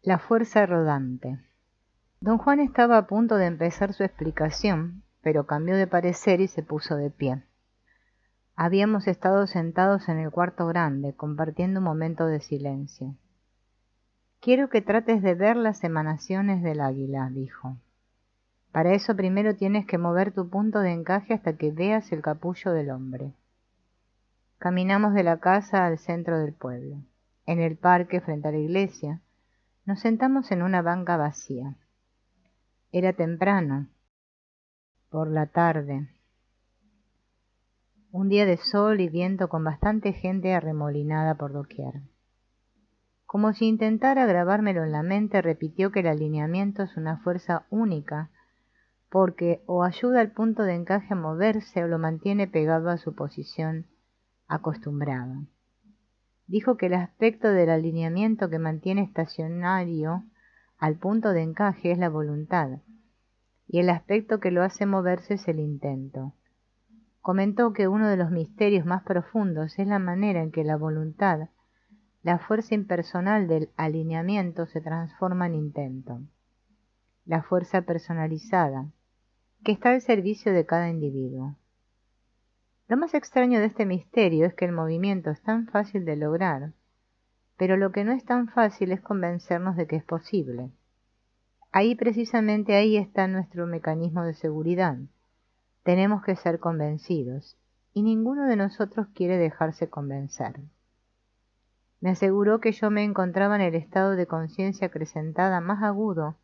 La fuerza rodante. Don Juan estaba a punto de empezar su explicación, pero cambió de parecer y se puso de pie. Habíamos estado sentados en el cuarto grande, compartiendo un momento de silencio. «Quiero que trates de ver las emanaciones del águila», dijo. «Para eso primero tienes que mover tu punto de encaje hasta que veas el capullo del hombre». Caminamos de la casa al centro del pueblo. En el parque, frente a la iglesia, nos sentamos en una banca vacía. Era temprano, por la tarde, un día de sol y viento con bastante gente arremolinada por doquier. Como si intentara grabármelo en la mente, repitió que el alineamiento es una fuerza única, porque o ayuda al punto de encaje a moverse o lo mantiene pegado a su posición acostumbrada. Dijo que el aspecto del alineamiento que mantiene estacionario al punto de encaje es la voluntad, y el aspecto que lo hace moverse es el intento. Comentó que uno de los misterios más profundos es la manera en que la voluntad, la fuerza impersonal del alineamiento, se transforma en intento. La fuerza personalizada, que está al servicio de cada individuo. Lo más extraño de este misterio es que el movimiento es tan fácil de lograr, pero lo que no es tan fácil es convencernos de que es posible. Precisamente ahí está nuestro mecanismo de seguridad. Tenemos que ser convencidos, y ninguno de nosotros quiere dejarse convencer. Me aseguró que yo me encontraba en el estado de conciencia acrecentada más agudo,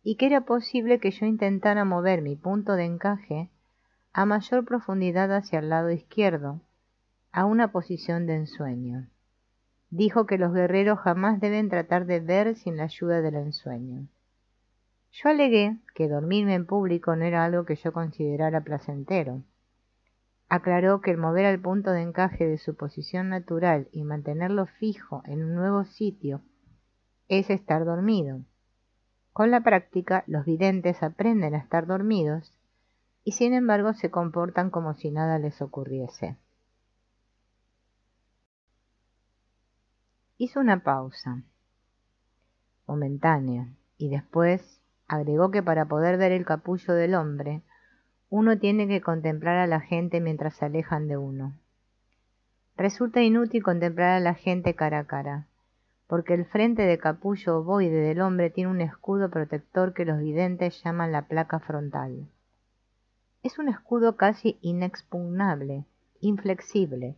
y que era posible que yo intentara mover mi punto de encaje a mayor profundidad hacia el lado izquierdo, a una posición de ensueño. Dijo que los guerreros jamás deben tratar de ver sin la ayuda del ensueño. Yo alegué que dormirme en público no era algo que yo considerara placentero. Aclaró que el mover al punto de encaje de su posición natural y mantenerlo fijo en un nuevo sitio es estar dormido. Con la práctica, los videntes aprenden a estar dormidos y sin embargo se comportan como si nada les ocurriese. Hizo una pausa momentánea y después agregó que para poder ver el capullo del hombre, uno tiene que contemplar a la gente mientras se alejan de uno. Resulta inútil contemplar a la gente cara a cara, porque el frente de capullo ovoide del hombre tiene un escudo protector que los videntes llaman la placa frontal. Es un escudo casi inexpugnable, inflexible,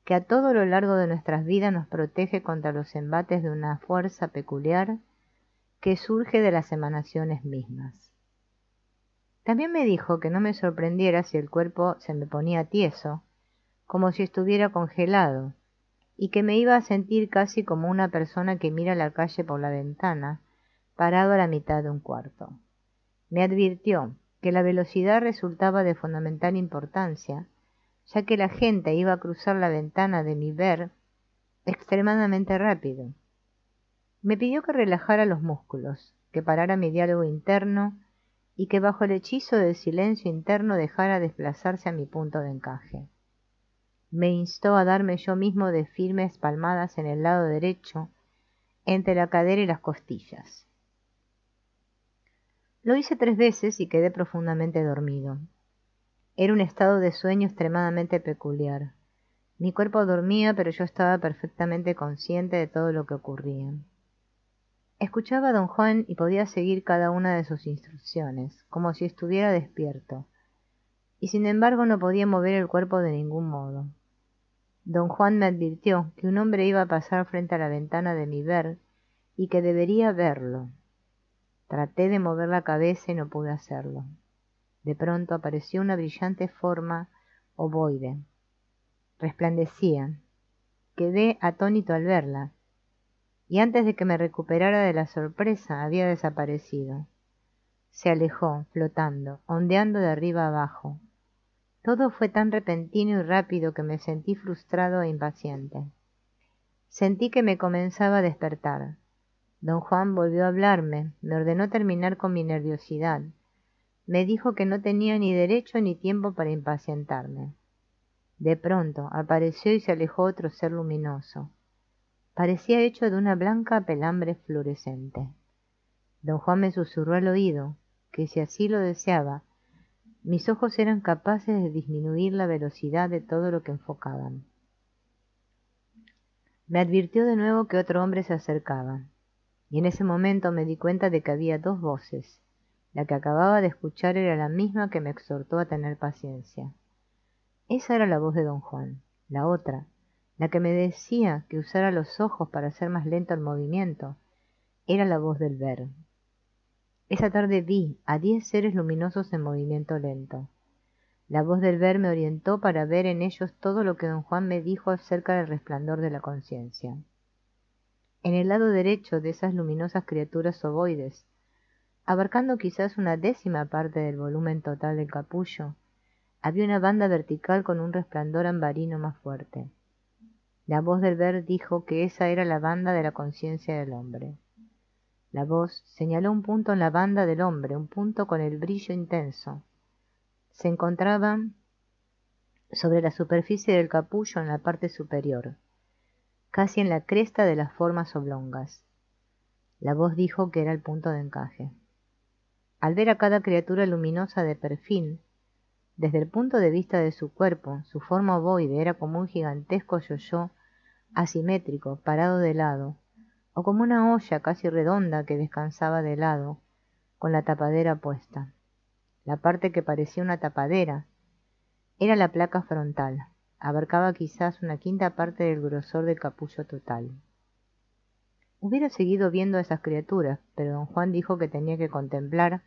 que a todo lo largo de nuestras vidas nos protege contra los embates de una fuerza peculiar que surge de las emanaciones mismas. También me dijo que no me sorprendiera si el cuerpo se me ponía tieso, como si estuviera congelado, y que me iba a sentir casi como una persona que mira la calle por la ventana, parado a la mitad de un cuarto. Me advirtió que la velocidad resultaba de fundamental importancia, ya que la gente iba a cruzar la ventana de mi ver extremadamente rápido. Me pidió que relajara los músculos, que parara mi diálogo interno y que bajo el hechizo del silencio interno dejara desplazarse a mi punto de encaje. Me instó a darme yo mismo de firmes palmadas en el lado derecho, entre la cadera y las costillas. Lo hice 3 veces y quedé profundamente dormido. Era un estado de sueño extremadamente peculiar. Mi cuerpo dormía, pero yo estaba perfectamente consciente de todo lo que ocurría. Escuchaba a don Juan y podía seguir cada una de sus instrucciones, como si estuviera despierto, y sin embargo no podía mover el cuerpo de ningún modo. Don Juan me advirtió que un hombre iba a pasar frente a la ventana de mi ver y que debería verlo. Traté de mover la cabeza y no pude hacerlo. De pronto apareció una brillante forma ovoide. Resplandecía. Quedé atónito al verla, y antes de que me recuperara de la sorpresa había desaparecido. Se alejó, flotando, ondeando de arriba abajo. Todo fue tan repentino y rápido que me sentí frustrado e impaciente. Sentí que me comenzaba a despertar. Don Juan volvió a hablarme, me ordenó terminar con mi nerviosidad. Me dijo que no tenía ni derecho ni tiempo para impacientarme. De pronto apareció y se alejó otro ser luminoso. Parecía hecho de una blanca pelambre fluorescente. Don Juan me susurró al oído que si así lo deseaba, mis ojos eran capaces de disminuir la velocidad de todo lo que enfocaban. Me advirtió de nuevo que otro hombre se acercaba, y en ese momento me di cuenta de que había dos voces. La que acababa de escuchar era la misma que me exhortó a tener paciencia. Esa era la voz de don Juan. La otra, la que me decía que usara los ojos para hacer más lento el movimiento, era la voz del ver. Esa tarde vi a 10 seres luminosos en movimiento lento. La voz del ver me orientó para ver en ellos todo lo que don Juan me dijo acerca del resplandor de la conciencia. En el lado derecho de esas luminosas criaturas ovoides, abarcando quizás una décima parte del volumen total del capullo, había una banda vertical con un resplandor ambarino más fuerte. La voz del ver dijo que esa era la banda de la conciencia del hombre. La voz señaló un punto en la banda del hombre, un punto con el brillo intenso. Se encontraba sobre la superficie del capullo en la parte superior, casi en la cresta de las formas oblongas. La voz dijo que era el punto de encaje. Al ver a cada criatura luminosa de perfil, desde el punto de vista de su cuerpo, su forma ovoide era como un gigantesco yo-yo asimétrico, parado de lado, o como una olla casi redonda que descansaba de lado, con la tapadera puesta. La parte que parecía una tapadera era la placa frontal, abarcaba quizás una quinta parte del grosor del capullo total. Hubiera seguido viendo a esas criaturas, pero don Juan dijo que tenía que contemplar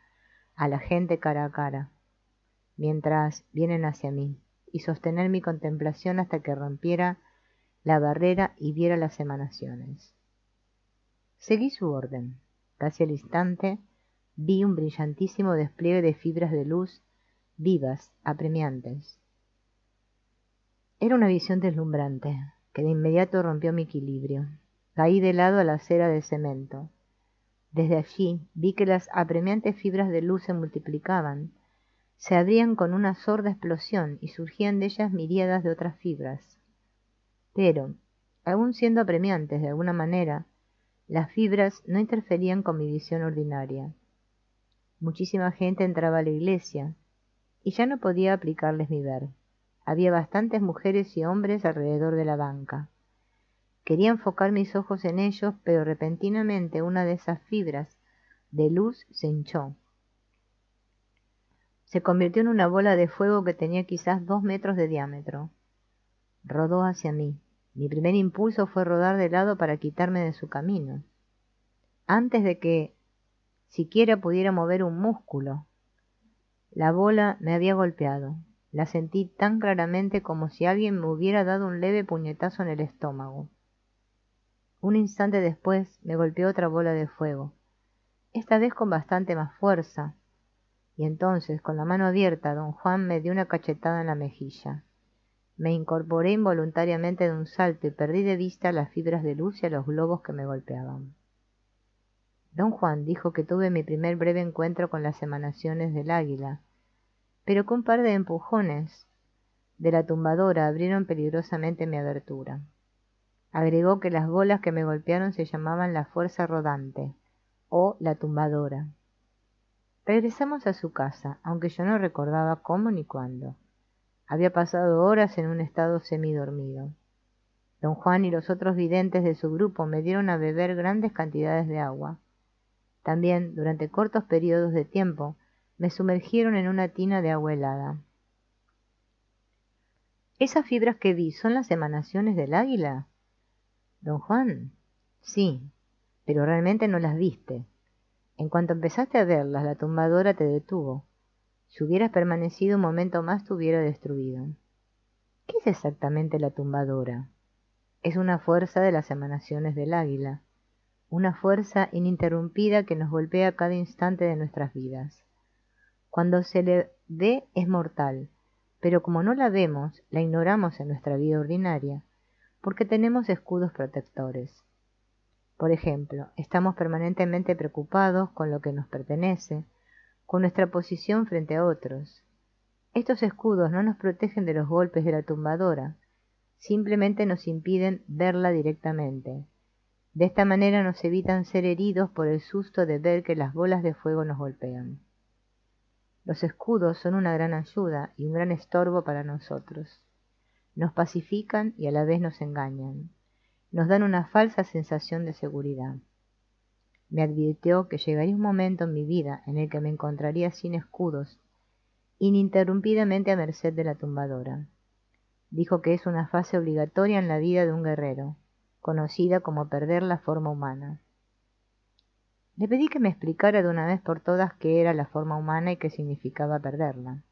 a la gente cara a cara, mientras vienen hacia mí, y sostener mi contemplación hasta que rompiera la barrera y viera las emanaciones. Seguí su orden. Casi al instante vi un brillantísimo despliegue de fibras de luz vivas, apremiantes. Era una visión deslumbrante, que de inmediato rompió mi equilibrio. Caí de lado a la acera de cemento. Desde allí vi que las apremiantes fibras de luz se multiplicaban, se abrían con una sorda explosión y surgían de ellas miríadas de otras fibras. Pero, aun siendo apremiantes de alguna manera, las fibras no interferían con mi visión ordinaria. Muchísima gente entraba a la iglesia, y ya no podía aplicarles mi ver. Había bastantes mujeres y hombres alrededor de la banca. Quería enfocar mis ojos en ellos, pero repentinamente una de esas fibras de luz se hinchó. Se convirtió en una bola de fuego que tenía quizás 2 metros de diámetro. Rodó hacia mí. Mi primer impulso fue rodar de lado para quitarme de su camino. Antes de que siquiera pudiera mover un músculo, la bola me había golpeado. La sentí tan claramente como si alguien me hubiera dado un leve puñetazo en el estómago. Un instante después me golpeó otra bola de fuego, esta vez con bastante más fuerza, y entonces, con la mano abierta, don Juan me dio una cachetada en la mejilla. Me incorporé involuntariamente de un salto y perdí de vista las fibras de luz y a los globos que me golpeaban. Don Juan dijo que tuve mi primer breve encuentro con las emanaciones del águila, pero que un par de empujones de la tumbadora abrieron peligrosamente mi abertura. Agregó que las bolas que me golpearon se llamaban la fuerza rodante, o la tumbadora. Regresamos a su casa, aunque yo no recordaba cómo ni cuándo. Había pasado horas en un estado semidormido. Don Juan y los otros videntes de su grupo me dieron a beber grandes cantidades de agua. También, durante cortos periodos de tiempo, me sumergieron en una tina de agua helada. ¿Esas fibras que vi son las emanaciones del águila? Don Juan, sí, pero realmente no las viste. En cuanto empezaste a verlas, la tumbadora te detuvo. Si hubieras permanecido un momento más, te hubiera destruido. ¿Qué es exactamente la tumbadora? Es una fuerza de las emanaciones del águila, una fuerza ininterrumpida que nos golpea cada instante de nuestras vidas. Cuando se le ve es mortal, pero como no la vemos, la ignoramos en nuestra vida ordinaria, porque tenemos escudos protectores. Por ejemplo, estamos permanentemente preocupados con lo que nos pertenece, con nuestra posición frente a otros. Estos escudos no nos protegen de los golpes de la tumbadora, simplemente nos impiden verla directamente, De esta manera nos evitan ser heridos por el susto de ver que las bolas de fuego nos golpean. Los escudos son una gran ayuda y un gran estorbo para nosotros. Nos pacifican y a la vez nos engañan. Nos dan una falsa sensación de seguridad. Me advirtió que llegaría un momento en mi vida en el que me encontraría sin escudos, ininterrumpidamente a merced de la tumbadora. Dijo que es una fase obligatoria en la vida de un guerrero, conocida como perder la forma humana. Le pedí que me explicara de una vez por todas qué era la forma humana y qué significaba perderla.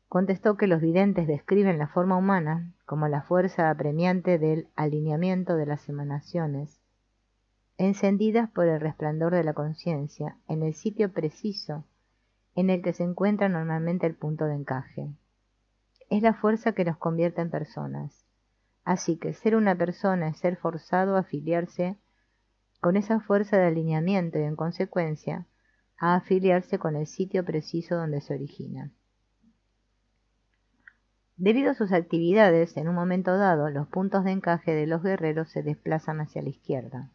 Contestó que los videntes describen la forma humana como la fuerza apremiante del alineamiento de las emanaciones, encendidas por el resplandor de la conciencia, en el sitio preciso en el que se encuentra normalmente el punto de encaje. Es la fuerza que nos convierte en personas. Así que ser una persona es ser forzado a afiliarse con esa fuerza de alineamiento y, en consecuencia, a afiliarse con el sitio preciso donde se origina. Debido a sus actividades, en un momento dado, los puntos de encaje de los guerreros se desplazan hacia la izquierda.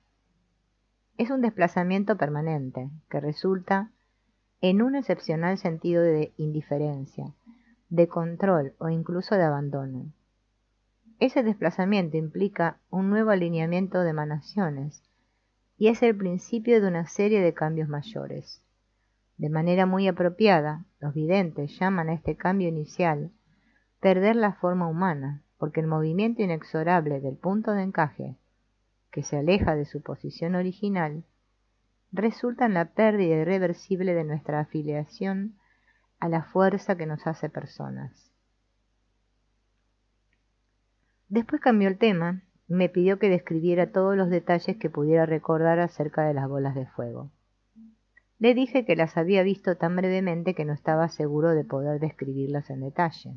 Es un desplazamiento permanente, que resulta en un excepcional sentido de indiferencia, de control o incluso de abandono. Ese desplazamiento implica un nuevo alineamiento de emanaciones y es el principio de una serie de cambios mayores. De manera muy apropiada, los videntes llaman a este cambio inicial perder la forma humana, porque el movimiento inexorable del punto de encaje, que se aleja de su posición original, resulta en la pérdida irreversible de nuestra afiliación a la fuerza que nos hace personas. Después cambió el tema y me pidió que describiera todos los detalles que pudiera recordar acerca de las bolas de fuego. Le dije que las había visto tan brevemente que no estaba seguro de poder describirlas en detalle.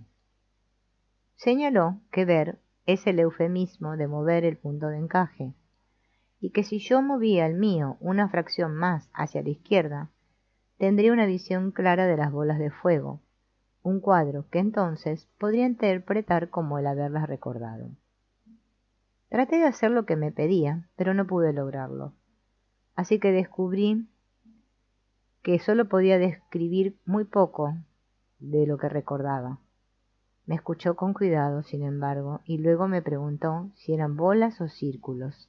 Señaló que ver es el eufemismo de mover el punto de encaje, y que si yo movía el mío una fracción más hacia la izquierda, tendría una visión clara de las bolas de fuego, un cuadro que entonces podría interpretar como el haberlas recordado. Traté de hacer lo que me pedía, pero no pude lograrlo, así que descubrí que solo podía describir muy poco de lo que recordaba. Me escuchó con cuidado, sin embargo, y luego me preguntó si eran bolas o círculos.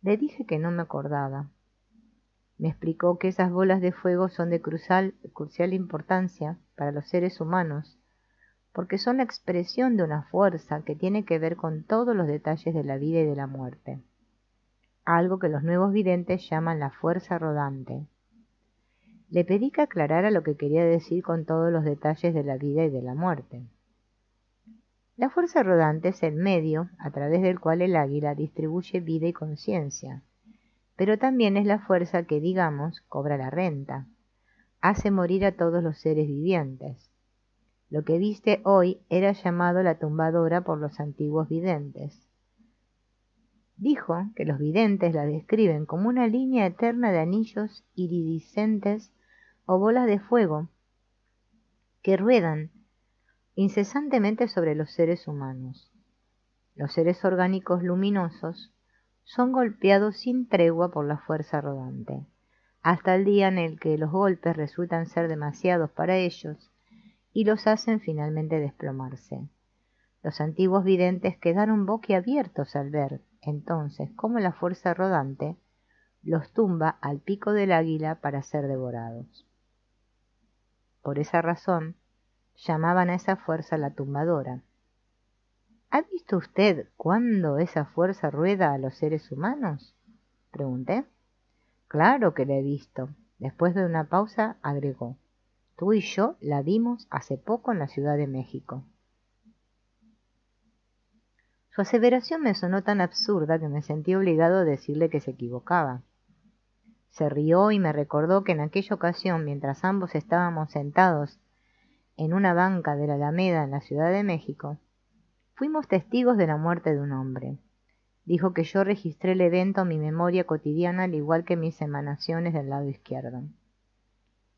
Le dije que no me acordaba. Me explicó que esas bolas de fuego son de crucial importancia para los seres humanos, porque son la expresión de una fuerza que tiene que ver con todos los detalles de la vida y de la muerte, algo que los nuevos videntes llaman la fuerza rodante. Le pedí que aclarara lo que quería decir con todos los detalles de la vida y de la muerte. La fuerza rodante es el medio a través del cual el águila distribuye vida y conciencia, pero también es la fuerza que, digamos, cobra la renta, hace morir a todos los seres vivientes. Lo que viste hoy era llamado la tumbadora por los antiguos videntes. Dijo que los videntes la describen como una línea eterna de anillos iridiscentes o bolas de fuego que ruedan incesantemente sobre los seres humanos. Los seres orgánicos luminosos son golpeados sin tregua por la fuerza rodante, hasta el día en el que los golpes resultan ser demasiados para ellos y los hacen finalmente desplomarse. Los antiguos videntes quedaron boquiabiertos al ver, entonces, cómo la fuerza rodante los tumba al pico del águila para ser devorados. Por esa razón, llamaban a esa fuerza la tumbadora. ¿Ha visto usted cuándo esa fuerza rueda a los seres humanos?, pregunté. Claro que la he visto. Después de una pausa agregó: tú y yo la vimos hace poco en la Ciudad de México. Su aseveración me sonó tan absurda que me sentí obligado a decirle que se equivocaba. Se rió y me recordó que en aquella ocasión, mientras ambos estábamos sentados en una banca de la Alameda en la Ciudad de México, fuimos testigos de la muerte de un hombre. Dijo que yo registré el evento en mi memoria cotidiana al igual que mis emanaciones del lado izquierdo.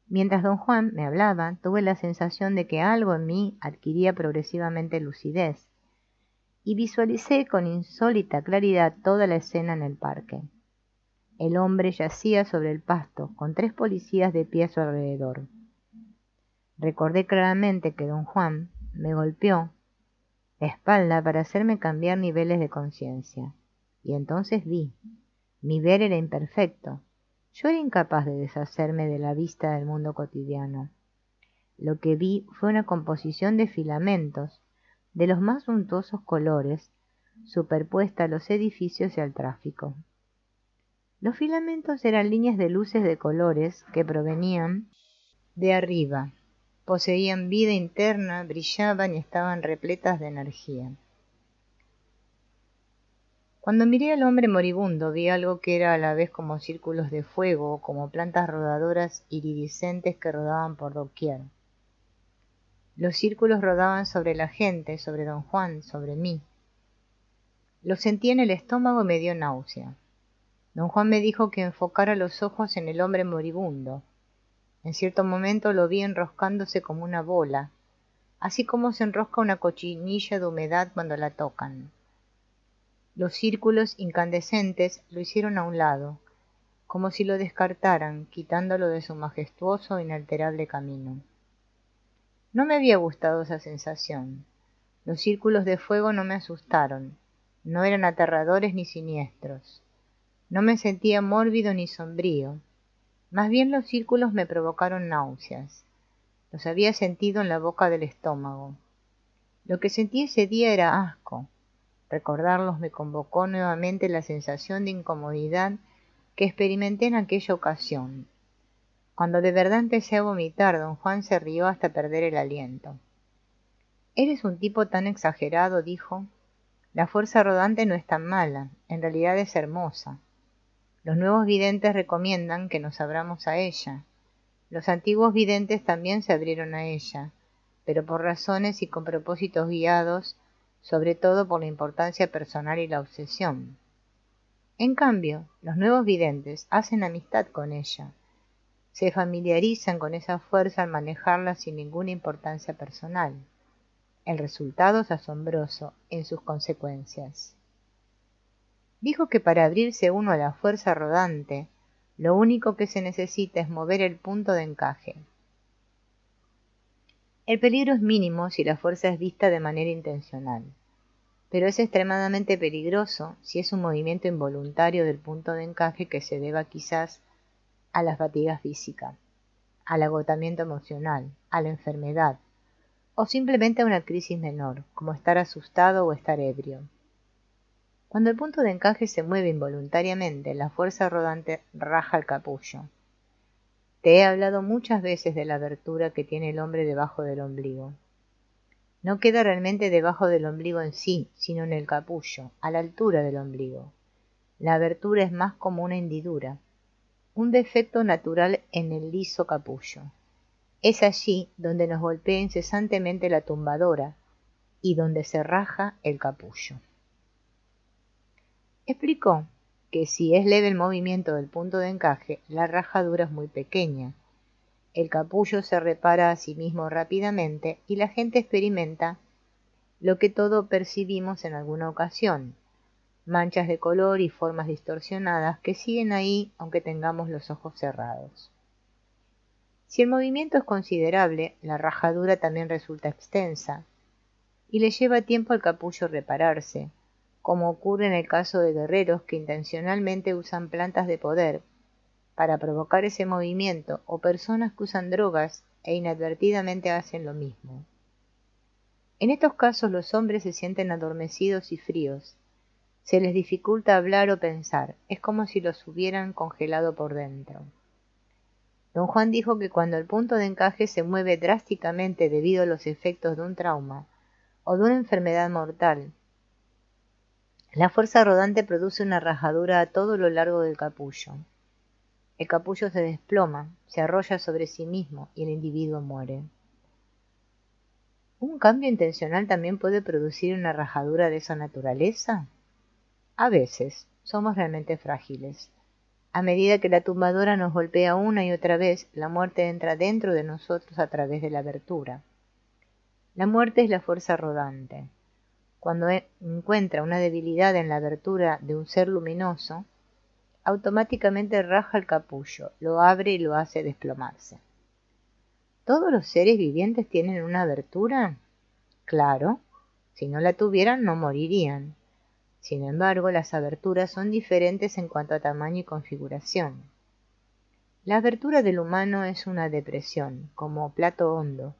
Mientras don Juan me hablaba, tuve la sensación de que algo en mí adquiría progresivamente lucidez, y visualicé con insólita claridad toda la escena en el parque. El hombre yacía sobre el pasto, con 3 policías de pie a su alrededor. Recordé claramente que don Juan me golpeó la espalda para hacerme cambiar niveles de conciencia. Y entonces vi. Mi ver era imperfecto. Yo era incapaz de deshacerme de la vista del mundo cotidiano. Lo que vi fue una composición de filamentos, de los más suntuosos colores, superpuesta a los edificios y al tráfico. Los filamentos eran líneas de luces de colores que provenían de arriba. Poseían vida interna, brillaban y estaban repletas de energía. Cuando miré al hombre moribundo, vi algo que era a la vez como círculos de fuego, o como plantas rodadoras iridiscentes que rodaban por doquier. Los círculos rodaban sobre la gente, sobre don Juan, sobre mí. Lo sentí en el estómago y me dio náusea. Don Juan me dijo que enfocara los ojos en el hombre moribundo. En cierto momento lo vi enroscándose como una bola, así como se enrosca una cochinilla de humedad cuando la tocan. Los círculos incandescentes lo hicieron a un lado, como si lo descartaran, quitándolo de su majestuoso e inalterable camino. No me había gustado esa sensación. Los círculos de fuego no me asustaron, no eran aterradores ni siniestros. No me sentía mórbido ni sombrío. Más bien los círculos me provocaron náuseas. Los había sentido en la boca del estómago. Lo que sentí ese día era asco. Recordarlos me convocó nuevamente la sensación de incomodidad que experimenté en aquella ocasión. Cuando de verdad empecé a vomitar, don Juan se rió hasta perder el aliento. «Eres un tipo tan exagerado», dijo. «La fuerza rodante no es tan mala, en realidad es hermosa. Los nuevos videntes recomiendan que nos abramos a ella. Los antiguos videntes también se abrieron a ella, pero por razones y con propósitos guiados, sobre todo por la importancia personal y la obsesión. En cambio, los nuevos videntes hacen amistad con ella, se familiarizan con esa fuerza al manejarla sin ninguna importancia personal. El resultado es asombroso en sus consecuencias». Dijo que para abrirse uno a la fuerza rodante, lo único que se necesita es mover el punto de encaje. El peligro es mínimo si la fuerza es vista de manera intencional, pero es extremadamente peligroso si es un movimiento involuntario del punto de encaje que se deba quizás a la fatiga física, al agotamiento emocional, a la enfermedad, o simplemente a una crisis menor, como estar asustado o estar ebrio. Cuando el punto de encaje se mueve involuntariamente, la fuerza rodante raja el capullo. Te he hablado muchas veces de la abertura que tiene el hombre debajo del ombligo. No queda realmente debajo del ombligo en sí, sino en el capullo, a la altura del ombligo. La abertura es más como una hendidura, un defecto natural en el liso capullo. Es allí donde nos golpea incesantemente la tumbadora y donde se raja el capullo. Explicó que si es leve el movimiento del punto de encaje, la rajadura es muy pequeña. El capullo se repara a sí mismo rápidamente y la gente experimenta lo que todos percibimos en alguna ocasión, manchas de color y formas distorsionadas que siguen ahí aunque tengamos los ojos cerrados. Si el movimiento es considerable, la rajadura también resulta extensa y le lleva tiempo al capullo repararse, como ocurre en el caso de guerreros que intencionalmente usan plantas de poder para provocar ese movimiento, o personas que usan drogas e inadvertidamente hacen lo mismo. En estos casos los hombres se sienten adormecidos y fríos, se les dificulta hablar o pensar, es como si los hubieran congelado por dentro. Don Juan dijo que cuando el punto de encaje se mueve drásticamente debido a los efectos de un trauma o de una enfermedad mortal, la fuerza rodante produce una rajadura a todo lo largo del capullo. El capullo se desploma, se arrolla sobre sí mismo y el individuo muere. ¿Un cambio intencional también puede producir una rajadura de esa naturaleza? A veces, somos realmente frágiles. A medida que la tumbadora nos golpea una y otra vez, la muerte entra dentro de nosotros a través de la abertura. La muerte es la fuerza rodante. Cuando encuentra una debilidad en la abertura de un ser luminoso, automáticamente raja el capullo, lo abre y lo hace desplomarse. ¿Todos los seres vivientes tienen una abertura? Claro, si no la tuvieran no morirían. Sin embargo, las aberturas son diferentes en cuanto a tamaño y configuración. La abertura del humano es una depresión, como plato hondo,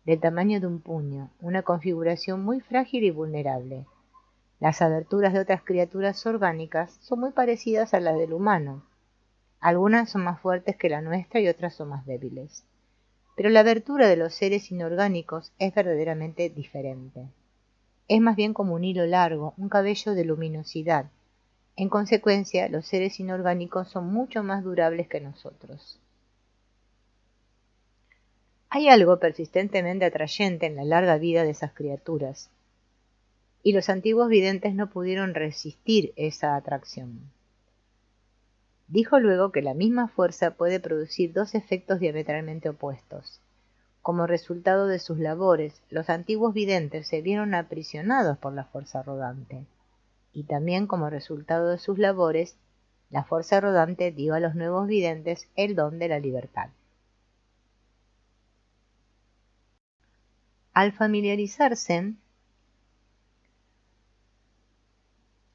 del tamaño de un puño, una configuración muy frágil y vulnerable. Las aberturas de otras criaturas orgánicas son muy parecidas a las del humano. Algunas son más fuertes que la nuestra y otras son más débiles. Pero la abertura de los seres inorgánicos es verdaderamente diferente. Es más bien como un hilo largo, un cabello de luminosidad. En consecuencia, los seres inorgánicos son mucho más durables que nosotros. Hay algo persistentemente atrayente en la larga vida de esas criaturas, y los antiguos videntes no pudieron resistir esa atracción. Dijo luego que la misma fuerza puede producir dos efectos diametralmente opuestos. Como resultado de sus labores, los antiguos videntes se vieron aprisionados por la fuerza rodante, y también como resultado de sus labores, la fuerza rodante dio a los nuevos videntes el don de la libertad. Al familiarizarse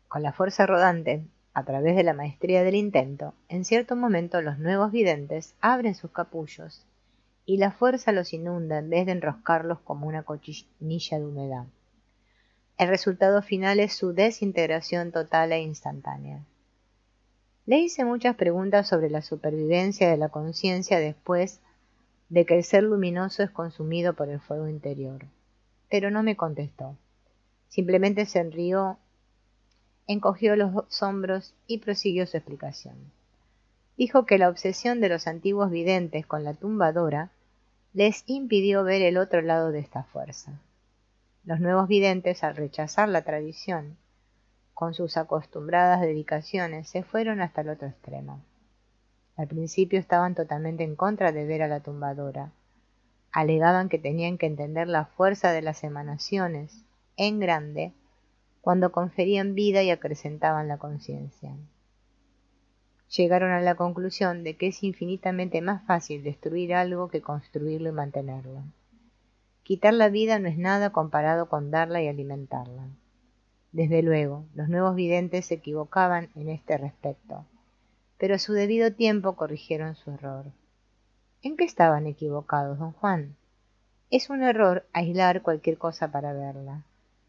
con la fuerza rodante a través de la maestría del intento, en cierto momento los nuevos videntes abren sus capullos y la fuerza los inunda en vez de enroscarlos como una cochinilla de humedad. El resultado final es su desintegración total e instantánea. Le hice muchas preguntas sobre la supervivencia de la conciencia después de que el ser luminoso es consumido por el fuego interior, pero no me contestó. Simplemente se rió, encogió los hombros y prosiguió su explicación. Dijo que la obsesión de los antiguos videntes con la tumbadora les impidió ver el otro lado de esta fuerza. Los nuevos videntes, al rechazar la tradición, con sus acostumbradas dedicaciones, se fueron hasta el otro extremo. Al principio estaban totalmente en contra de ver a la tumbadora. Alegaban que tenían que entender la fuerza de las emanaciones, en grande, cuando conferían vida y acrecentaban la conciencia. Llegaron a la conclusión de que es infinitamente más fácil destruir algo que construirlo y mantenerlo. Quitar la vida no es nada comparado con darla y alimentarla. Desde luego, los nuevos videntes se equivocaban en este respecto, pero a su debido tiempo corrigieron su error. ¿En qué estaban equivocados, don Juan? Es un error aislar cualquier cosa para verla.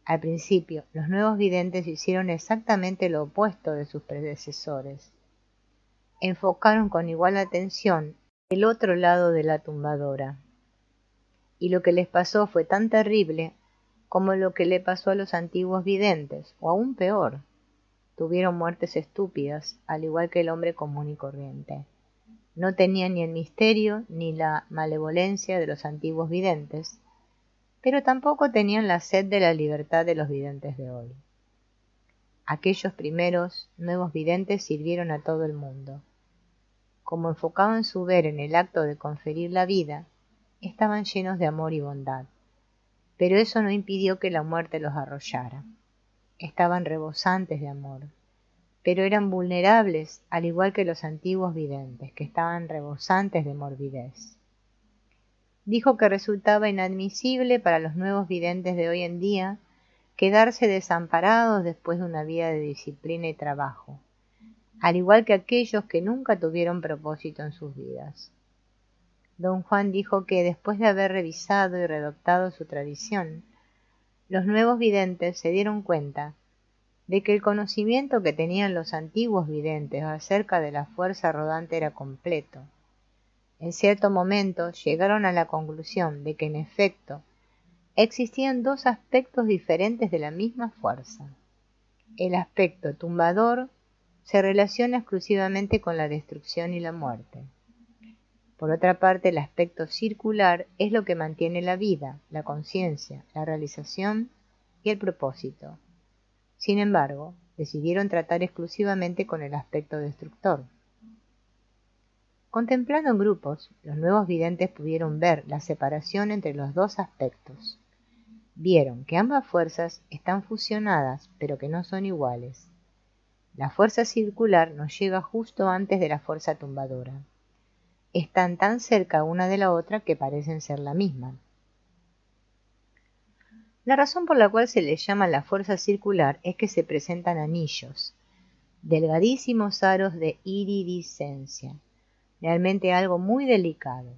Al principio, los nuevos videntes hicieron exactamente lo opuesto de sus predecesores. Enfocaron con igual atención el otro lado de la tumbadora. Y lo que les pasó fue tan terrible como lo que le pasó a los antiguos videntes, o aún peor. Tuvieron muertes estúpidas, al igual que el hombre común y corriente. No tenían ni el misterio ni la malevolencia de los antiguos videntes, pero tampoco tenían la sed de la libertad de los videntes de hoy. Aquellos primeros nuevos videntes sirvieron a todo el mundo. Como enfocaban su ver en el acto de conferir la vida, estaban llenos de amor y bondad, pero eso no impidió que la muerte los arrollara. Estaban rebosantes de amor, pero eran vulnerables, al igual que los antiguos videntes, que estaban rebosantes de morbidez. Dijo que resultaba inadmisible para los nuevos videntes de hoy en día quedarse desamparados después de una vida de disciplina y trabajo, al igual que aquellos que nunca tuvieron propósito en sus vidas. Don Juan dijo que después de haber revisado y redactado su tradición, los nuevos videntes se dieron cuenta de que el conocimiento que tenían los antiguos videntes acerca de la fuerza rodante era completo. En cierto momento llegaron a la conclusión de que en efecto existían dos aspectos diferentes de la misma fuerza. El aspecto tumbador se relaciona exclusivamente con la destrucción y la muerte. Por otra parte, el aspecto circular es lo que mantiene la vida, la conciencia, la realización y el propósito. Sin embargo, decidieron tratar exclusivamente con el aspecto destructor. Contemplando en grupos, los nuevos videntes pudieron ver la separación entre los dos aspectos. vieron que ambas fuerzas están fusionadas, pero que no son iguales. La fuerza circular nos llega justo antes de la fuerza tumbadora. Están tan cerca una de la otra que parecen ser la misma. La razón por la cual se les llama la fuerza circular es que se presentan anillos, delgadísimos aros de iridiscencia, realmente algo muy delicado.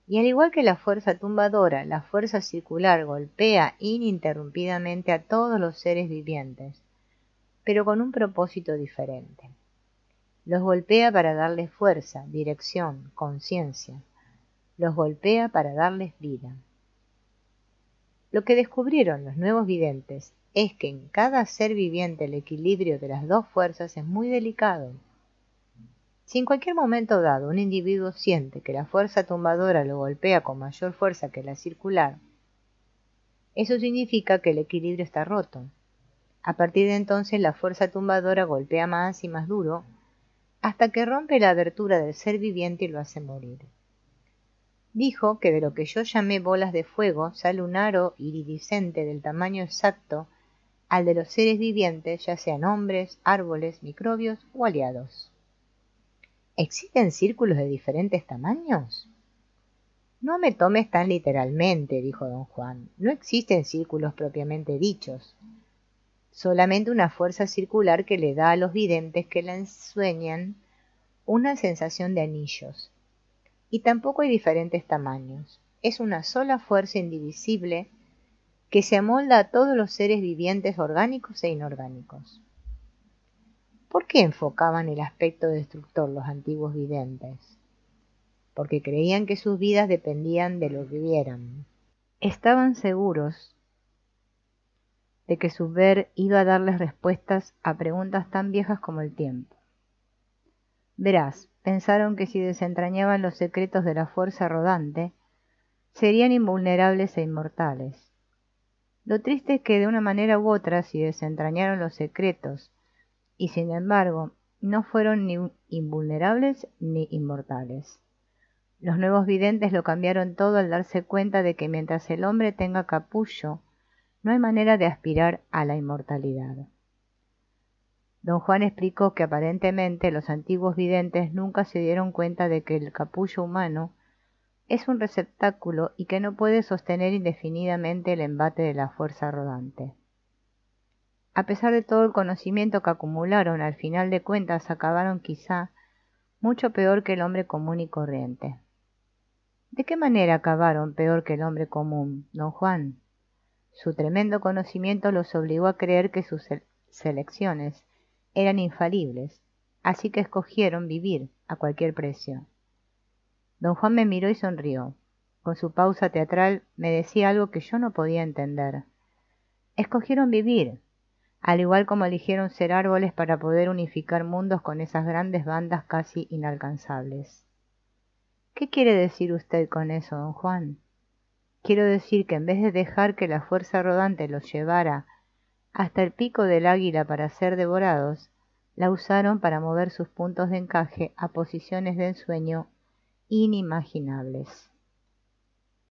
Y al igual que la fuerza tumbadora, la fuerza circular golpea ininterrumpidamente a todos los seres vivientes, pero con un propósito diferente. Los golpea para darles fuerza, dirección, conciencia. Los golpea para darles vida. Lo que descubrieron los nuevos videntes es que en cada ser viviente el equilibrio de las dos fuerzas es muy delicado. Si en cualquier momento dado un individuo siente que la fuerza tumbadora lo golpea con mayor fuerza que la circular, eso significa que el equilibrio está roto. A partir de entonces la fuerza tumbadora golpea más y más duro hasta que rompe la abertura del ser viviente y lo hace morir. Dijo que de lo que yo llamé bolas de fuego sale un aro iridiscente del tamaño exacto al de los seres vivientes, ya sean hombres, árboles, microbios o aliados. ¿Existen círculos de diferentes tamaños? No me tomes tan literalmente, dijo don Juan. No existen círculos propiamente dichos. Solamente una fuerza circular que le da a los videntes que la ensueñan una sensación de anillos. Y tampoco hay diferentes tamaños. Es una sola fuerza indivisible que se amolda a todos los seres vivientes orgánicos e inorgánicos. ¿Por qué enfocaban el aspecto destructor los antiguos videntes? Porque creían que sus vidas dependían de lo que vieran. Estaban seguros de que su ver iba a darles respuestas a preguntas tan viejas como el tiempo. Verás, pensaron que si desentrañaban los secretos de la fuerza rodante, serían invulnerables e inmortales. Lo triste es que de una manera u otra, si desentrañaron los secretos, y sin embargo, no fueron ni invulnerables ni inmortales. Los nuevos videntes lo cambiaron todo al darse cuenta de que mientras el hombre tenga capullo, no hay manera de aspirar a la inmortalidad. Don Juan explicó que aparentemente los antiguos videntes nunca se dieron cuenta de que el capullo humano es un receptáculo y que no puede sostener indefinidamente el embate de la fuerza rodante. A pesar de todo el conocimiento que acumularon, al final de cuentas acabaron quizá mucho peor que el hombre común y corriente. ¿De qué manera acabaron peor que el hombre común, don Juan? Su tremendo conocimiento los obligó a creer que sus selecciones eran infalibles, así que escogieron vivir a cualquier precio. Don Juan me miró y sonrió. Con su pausa teatral me decía algo que yo no podía entender. Escogieron vivir, al igual como eligieron ser árboles para poder unificar mundos con esas grandes bandas casi inalcanzables. ¿Qué quiere decir usted con eso, don Juan? Quiero decir que en vez de dejar que la fuerza rodante los llevara hasta el pico del águila para ser devorados, la usaron para mover sus puntos de encaje a posiciones de ensueño inimaginables.